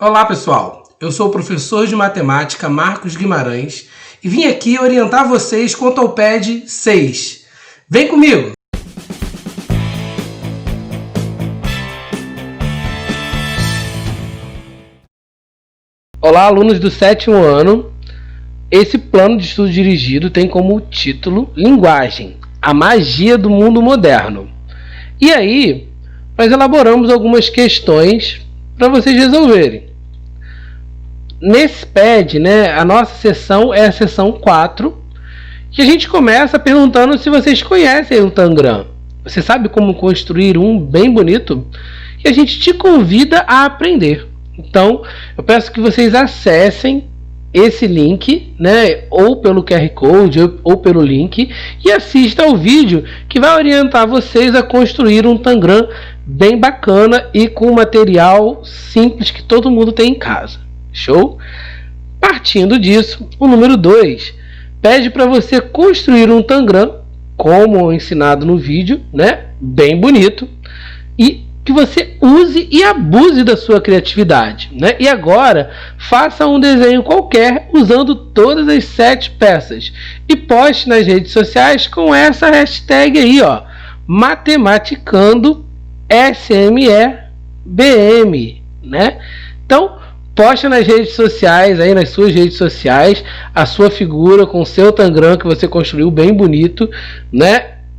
Olá pessoal, eu sou o professor de matemática Marcos Guimarães e vim aqui orientar vocês quanto ao PED 6. Vem comigo! Olá alunos do 7º ano, esse plano de estudo dirigido tem como título Linguagem, a magia do mundo moderno. E aí, nós elaboramos algumas questões para vocês resolverem. Nesse PED, a nossa sessão é a sessão 4, que a gente começa perguntando se vocês conhecem o Tangram. Você sabe como construir um bem bonito? E a gente te convida a aprender. Então, eu peço que vocês acessem esse link, ou pelo QR Code ou pelo link, e assista ao vídeo que vai orientar vocês a construir um Tangram bem bacana e com material simples que todo mundo tem em casa. Show? Partindo disso, o número 2 pede para você construir um Tangram, como ensinado no vídeo, bem bonito, e que você use e abuse da sua criatividade. E agora, faça um desenho qualquer usando todas as 7 peças e poste nas redes sociais com essa hashtag aí, Matematicando SMEBM, Então, poste nas redes sociais, aí nas suas redes sociais, a sua figura com o seu Tangram que você construiu bem bonito,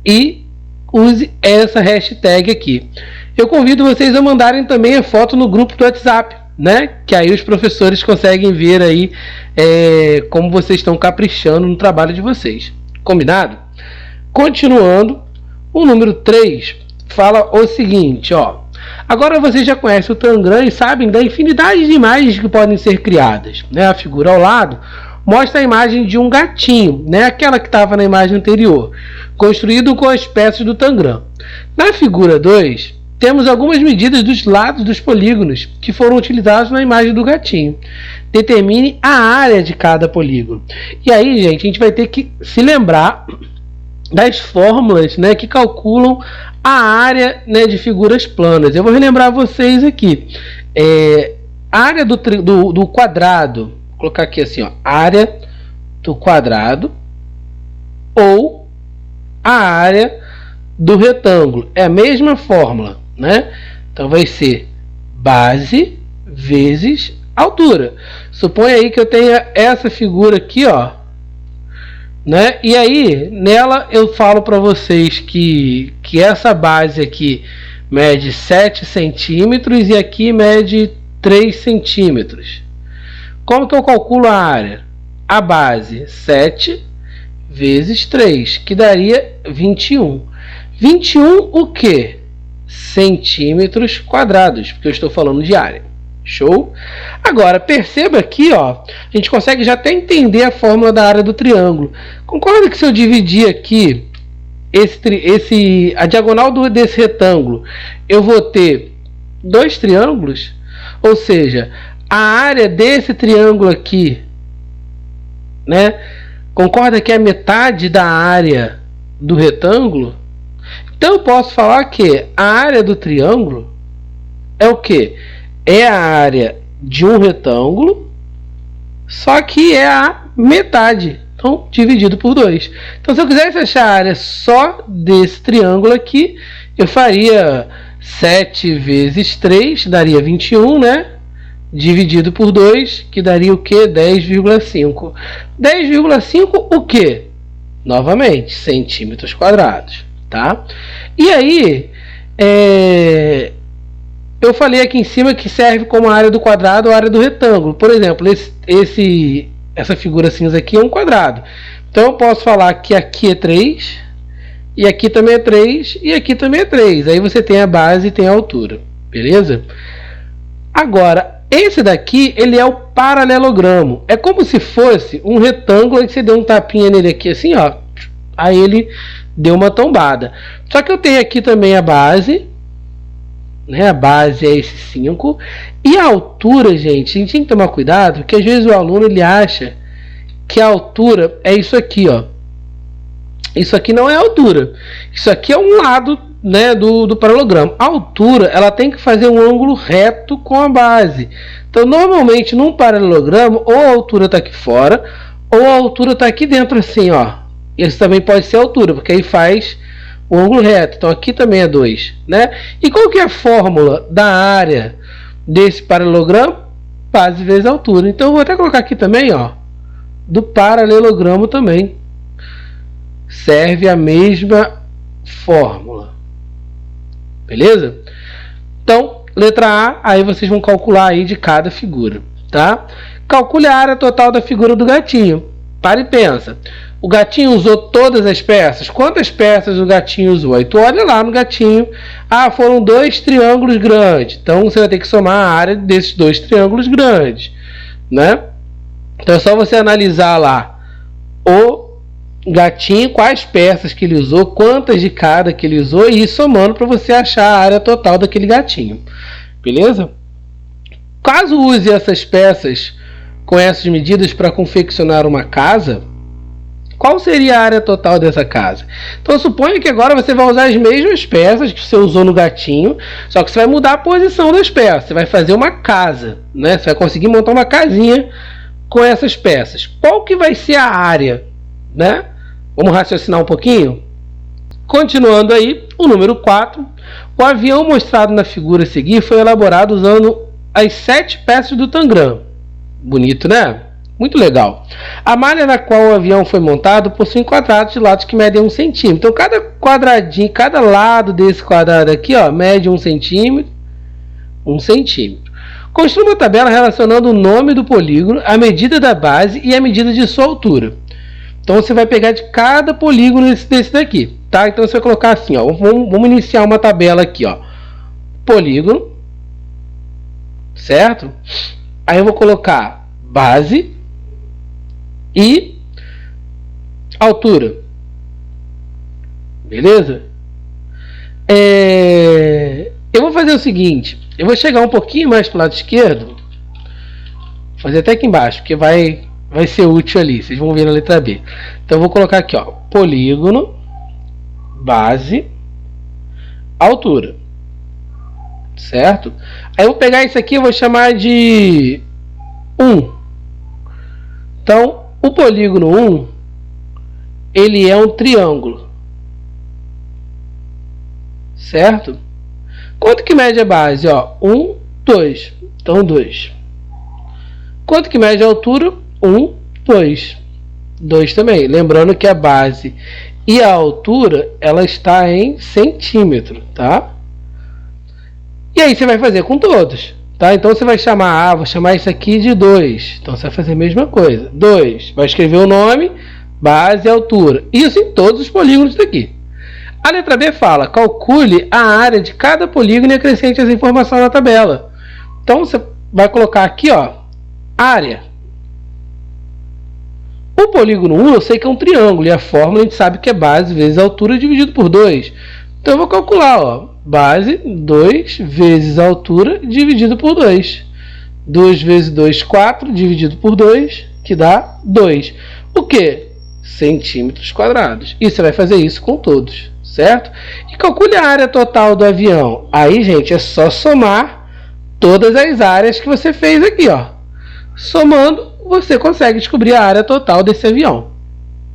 e use essa hashtag aqui. Eu convido vocês a mandarem também a foto no grupo do WhatsApp, que aí os professores conseguem ver aí como vocês estão caprichando no trabalho de vocês. Combinado? Continuando, o número 3 fala o seguinte, Agora vocês já conhecem o Tangram e sabem da infinidade de imagens que podem ser criadas. A figura ao lado mostra a imagem de um gatinho, aquela que estava na imagem anterior, construído com as peças do Tangram. Na figura 2, temos algumas medidas dos lados dos polígonos que foram utilizados na imagem do gatinho. Determine a área de cada polígono. E aí, gente, a gente vai ter que se lembrar das fórmulas que calculam a área de figuras planas. Eu vou relembrar vocês aqui. A área do quadrado, vou colocar aqui assim, área do quadrado ou a área do retângulo. É a mesma fórmula, Então vai ser base vezes altura. Suponha aí que eu tenha essa figura aqui, E aí, nela eu falo para vocês que essa base aqui mede 7 centímetros e aqui mede 3 centímetros. Como que eu calculo a área? A base 7 vezes 3, que daria 21. 21 o quê? Centímetros quadrados, porque eu estou falando de área. Show? Agora, perceba aqui, a gente consegue já até entender a fórmula da área do triângulo. Concorda que se eu dividir aqui a diagonal desse retângulo, eu vou ter 2 triângulos? Ou seja, a área desse triângulo aqui, concorda que é metade da área do retângulo? Então, eu posso falar que a área do triângulo é o quê? É a área de um retângulo, só que é a metade, então dividido por 2. Então, se eu quisesse achar a área só desse triângulo aqui, eu faria 7 vezes 3, daria 21, dividido por 2, que daria o quê? 10,5. 10,5 o quê? Novamente, centímetros quadrados, tá? E aí, eu falei aqui em cima que serve como área do quadrado ou área do retângulo. Por exemplo, essa figura cinza aqui é um quadrado. Então eu posso falar que aqui é 3, e aqui também é 3, e aqui também é 3. Aí você tem a base e tem a altura. Beleza? Agora, esse daqui, ele é o paralelogramo. É como se fosse um retângulo que você deu um tapinha nele aqui assim, Aí ele deu uma tombada. Só que eu tenho aqui também a base, a base é esse 5. E a altura, gente, a gente tem que tomar cuidado, porque às vezes o aluno ele acha que a altura é isso aqui, Isso aqui não é altura. Isso aqui é um lado né, do paralelogramo. A altura ela tem que fazer um ângulo reto com a base. Então, normalmente, num paralelogramo, ou a altura está aqui fora, ou a altura está aqui dentro, assim, ó. Isso também pode ser a altura, porque aí faz o ângulo reto. Então, aqui também é 2, né? E qual que é a fórmula da área desse paralelogramo? Base vezes altura. Então, eu vou até colocar aqui também, ó, do paralelogramo também. Serve a mesma fórmula. Beleza? Então, letra A, aí vocês vão calcular aí de cada figura, tá? Calcule a área total da figura do gatinho. Para e pensa. O gatinho usou todas as peças? Quantas peças o gatinho usou? Aí tu olha lá no gatinho. Ah, foram 2 triângulos grandes. Então você vai ter que somar a área desses 2 triângulos grandes, né? Então é só você analisar lá o gatinho, quais peças que ele usou, quantas de cada que ele usou e ir somando para você achar a área total daquele gatinho. Beleza? Caso use essas peças com essas medidas para confeccionar uma casa, qual seria a área total dessa casa? Então suponha que agora você vai usar as mesmas peças que você usou no gatinho, só que você vai mudar a posição das peças. Você vai fazer uma casa, né? Você vai conseguir montar uma casinha com essas peças. Qual que vai ser a área, né? Vamos raciocinar um pouquinho? Continuando aí, o número 4. O avião mostrado na figura a seguir foi elaborado usando as 7 peças do Tangram. Bonito, né? Muito legal. A malha na qual o avião foi montado possui quadrados de lados que medem 1 centímetro. Então, cada quadradinho, cada lado desse quadrado aqui, ó, mede 1 centímetro. 1 centímetro. Construa uma tabela relacionando o nome do polígono, a medida da base e a medida de sua altura. Então, você vai pegar de cada polígono desse daqui, tá? Então, você vai colocar assim, ó. Vamos iniciar uma tabela aqui, ó. Polígono. Certo? Aí eu vou colocar base e altura. Beleza? Eu vou fazer o seguinte. Eu vou chegar um pouquinho mais para o lado esquerdo. Vou fazer até aqui embaixo, porque vai ser útil ali. Vocês vão ver na letra B. Então eu vou colocar aqui, ó, polígono, base, altura. Certo? Aí eu vou pegar isso aqui e vou chamar de 1. Então, o polígono 1, ele é um triângulo. Certo? Quanto que mede a base? Ó, 1, 2. Então, 2. Quanto que mede a altura? 1, 2. 2 também. Lembrando que a base e a altura, ela está em centímetro, tá? E aí você vai fazer com todos, tá? Então você vai chamar, vou chamar isso aqui de 2. Então você vai fazer a mesma coisa. 2. Vai escrever o nome, base e altura. Isso em todos os polígonos daqui. A letra B fala, calcule a área de cada polígono e acrescente essa informação na tabela. Então você vai colocar aqui, ó, área. O polígono 1 eu sei que é um triângulo e a fórmula a gente sabe que é base vezes altura dividido por 2. Então eu vou calcular, ó, base 2 vezes altura dividido por 2. 2 vezes 2, 4, dividido por 2, que dá 2. O que? Centímetros quadrados. E você vai fazer isso com todos, certo? E calcule a área total do avião. Aí, gente, é só somar todas as áreas que você fez aqui, ó. Somando, você consegue descobrir a área total desse avião.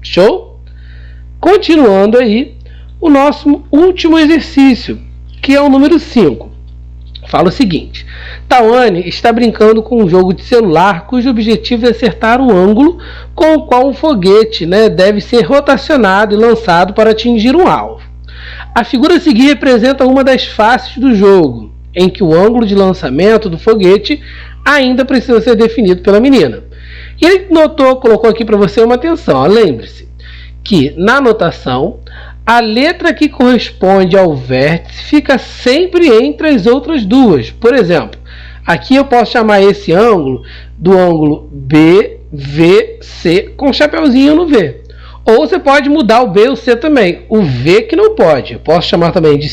Show? Continuando aí, o nosso último exercício, que é o número 5. Fala o seguinte: Tawane está brincando com um jogo de celular cujo objetivo é acertar o ângulo com o qual um foguete, deve ser rotacionado e lançado para atingir um alvo. A figura a seguir representa uma das faces do jogo, em que o ângulo de lançamento do foguete ainda precisa ser definido pela menina. E ele colocou aqui para você uma atenção. Lembre-se que na anotação a letra que corresponde ao vértice fica sempre entre as outras duas. Por exemplo, aqui eu posso chamar esse ângulo do ângulo BVC com um chapeuzinho no V. Ou você pode mudar o B e o C também. O V que não pode. Eu posso chamar também de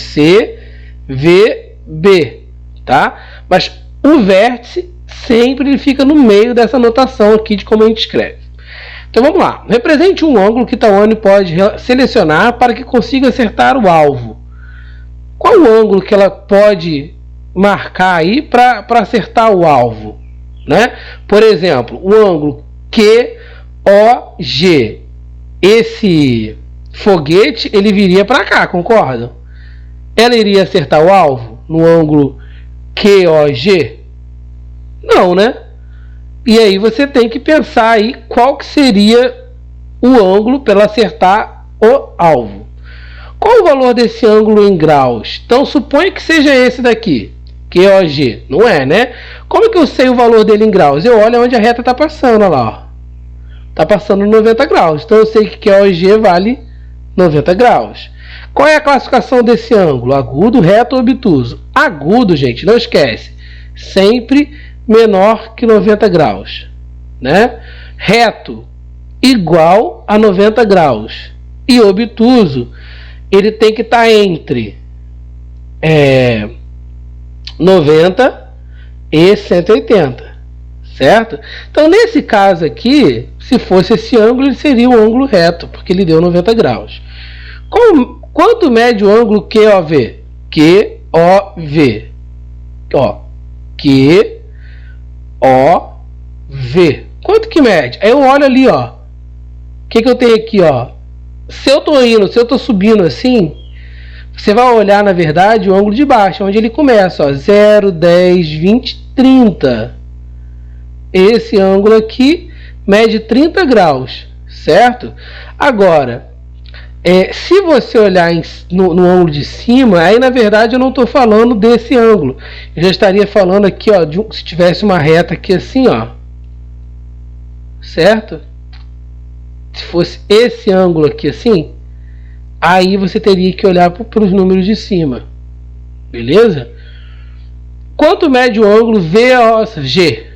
CVB, tá? Mas o vértice sempre ele fica no meio dessa anotação aqui de como a gente escreve. Então vamos lá. Represente um ângulo que Tawane pode selecionar para que consiga acertar o alvo. qual o ângulo que ela pode marcar aí para acertar o alvo, né? Por exemplo, o ângulo QOG, esse foguete ele viria para cá, concordam? Ela iria acertar o alvo no ângulo QOG? Não, né? E aí você tem que pensar aí qual que seria o ângulo para ela acertar o alvo. Qual o valor desse ângulo em graus? Então suponha que seja esse daqui, QOG. Não é, né? Como é que eu sei o valor dele em graus? Eu olho onde a reta está passando, olha lá. Está passando 90 graus. Então eu sei que QOG vale 90 graus. Qual é a classificação desse ângulo? Agudo, reto ou obtuso? Agudo, gente, não esquece. Sempre menor que 90 graus, né? Reto igual a 90 graus. E obtuso, ele tem que estar entre 90 e 180, certo? Então, nesse caso aqui, se fosse esse ângulo, ele seria um ângulo reto, porque ele deu 90 graus. Quanto mede o ângulo QOV? QOV. Ó, QOV. Quanto que mede? Aí eu olho ali, ó. O que eu tenho aqui, ó? Se eu tô subindo assim, você vai olhar, na verdade, o ângulo de baixo, onde ele começa, ó, 0, 10, 20, 30. Esse ângulo aqui mede 30 graus, certo? Agora, se você olhar no ângulo de cima, aí na verdade eu não estou falando desse ângulo. Eu já estaria falando aqui, ó, se tivesse uma reta aqui assim, ó, certo? Se fosse esse ângulo aqui assim, aí você teria que olhar para os números de cima, beleza? Quanto mede o ângulo VOG?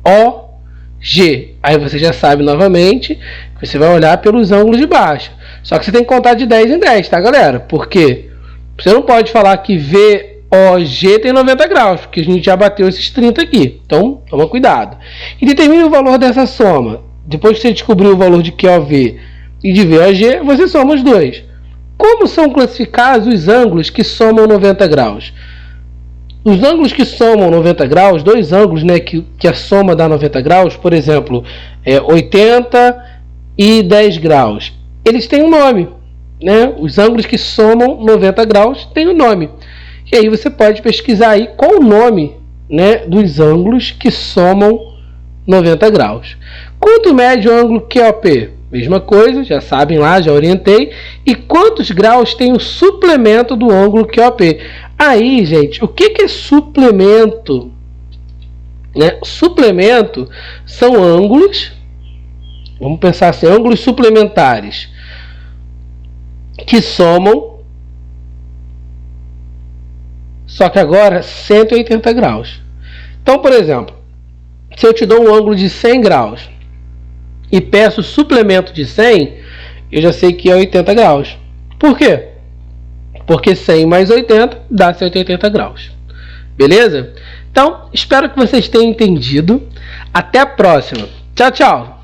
VOG. Aí você já sabe novamente que você vai olhar pelos ângulos de baixo. Só que você tem que contar de 10 em 10, tá, galera? Porque você não pode falar que VOG tem 90 graus, porque a gente já bateu esses 30 aqui. Então, toma cuidado. E determine o valor dessa soma. Depois que você descobriu o valor de QOV e de VOG, você soma os dois. Como são classificados os ângulos que somam 90 graus? Os ângulos que somam 90 graus, dois ângulos, né, que a soma dá 90 graus, por exemplo, 80 e 10 graus, eles têm um nome, né? Os ângulos que somam 90 graus têm um nome. E aí você pode pesquisar aí qual o nome, né, dos ângulos que somam 90 graus. Quanto mede o ângulo QOP? Mesma coisa, já sabem lá, já orientei. E quantos graus tem o suplemento do ângulo QOP? Aí, gente, o que é suplemento? Né? Suplemento são ângulos, vamos pensar assim, ângulos suplementares que somam, só que agora 180 graus. Então, por exemplo, se eu te dou um ângulo de 100 graus e peço suplemento de 100, eu já sei que é 80 graus. Por quê? Porque 100 mais 80 dá 180 graus. Beleza? Então, espero que vocês tenham entendido. Até a próxima. Tchau, tchau.